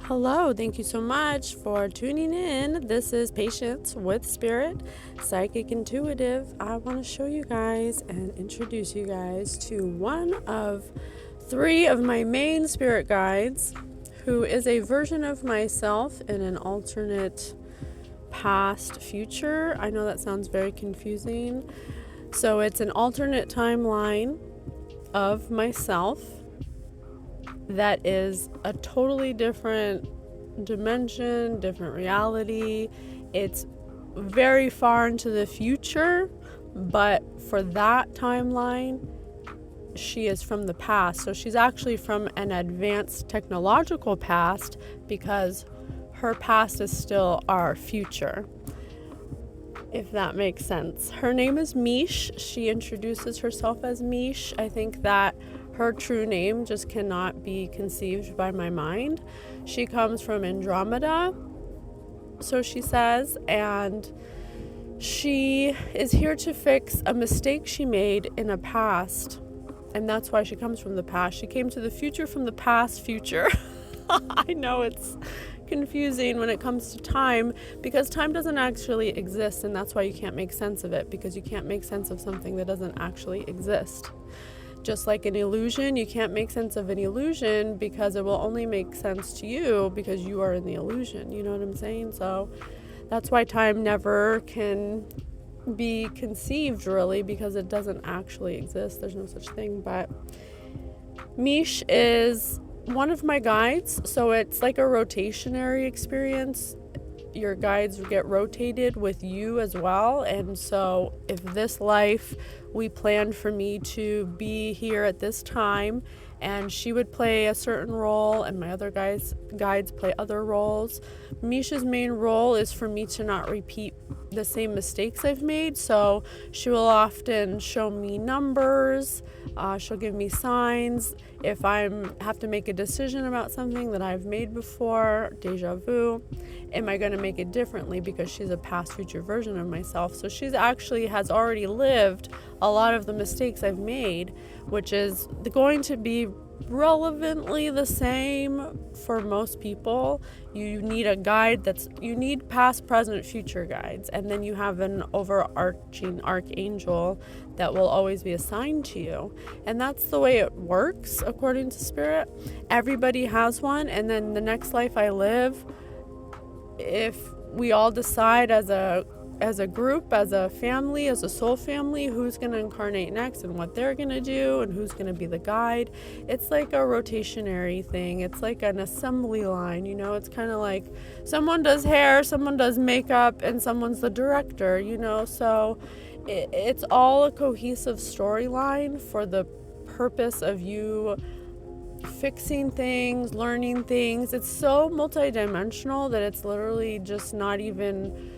Hello, thank you so much for tuning in. This is Patience with Spirit, Psychic Intuitive. I want to show you guys and introduce you guys to one of three of my main spirit guides, who is a version of myself in an alternate past future. I know that sounds very confusing. So it's an alternate timeline of myself that is a totally different dimension, different reality. It's very far into the future, but for that timeline, she is from the past. So she's actually from an advanced technological past because her past is still our future, if that makes sense. Her name is Meesh. She introduces herself as Meesh. I think that her true name just cannot be conceived by my mind. She comes from Andromeda, so she says, and she is here to fix a mistake she made in a past, and that's why she comes from the past. She came to the future from the past future. I know it's confusing when it comes to time, because time doesn't actually exist, and that's why you can't make sense of it, because you can't make sense of something that doesn't actually exist. Just like an illusion, you can't make sense of an illusion because it will only make sense to you because you are in the illusion. You know what I'm saying? So that's why time never can be conceived, really, because it doesn't actually exist. There's no such thing. But Meesh is one of my guides, so it's like a rotationary experience. Your guides get rotated with you as well. And so if this life we planned for me to be here at this time, and she would play a certain role and my other guides play other roles, Misha's main role is for me to not repeat the same mistakes I've made. So she will often show me numbers, she'll give me signs. If I have to make a decision about something that I've made before, deja vu, am I going to make it differently because she's a past future version of myself? So she's actually has already lived a lot of the mistakes I've made, which is going to be relevantly the same for most people. You need a guide you need past, present, future guides, and then you have an overarching archangel that will always be assigned to you. And that's the way it works according to Spirit. Everybody has one, and then the next life I live, if we all decide as a group, as a family, as a soul family, who's going to incarnate next and what they're going to do and who's going to be the guide. It's like a rotationary thing. It's like an assembly line, you know. It's kind of like someone does hair, someone does makeup, and someone's the director, you know. So it's all a cohesive storyline for the purpose of you fixing things, learning things. It's so multidimensional that it's literally just not even,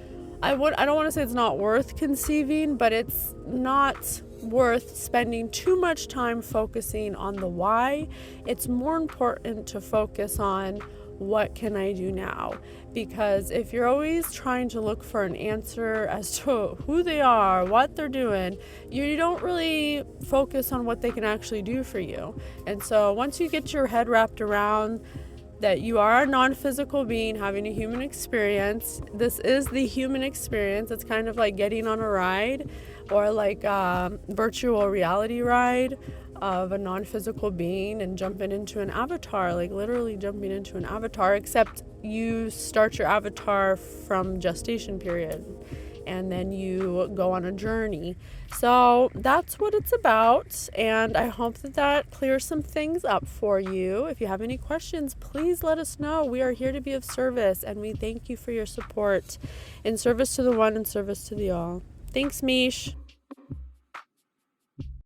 I don't want to say it's not worth conceiving, but it's not worth spending too much time focusing on the why. It's more important to focus on what can I do now? Because if you're always trying to look for an answer as to who they are, what they're doing, you don't really focus on what they can actually do for you. And so once you get your head wrapped around that you are a non-physical being having a human experience, this is the human experience. It's kind of like getting on a ride, or like a virtual reality ride of a non-physical being and jumping into an avatar, like literally jumping into an avatar, except you start your avatar from gestation period and then you go on a journey. So that's what it's about, and I hope that clears some things up for you. If you have any questions, please let us know. We are here to be of service, and we thank you for your support in service to the one and service to the all. Thanks, Meesh.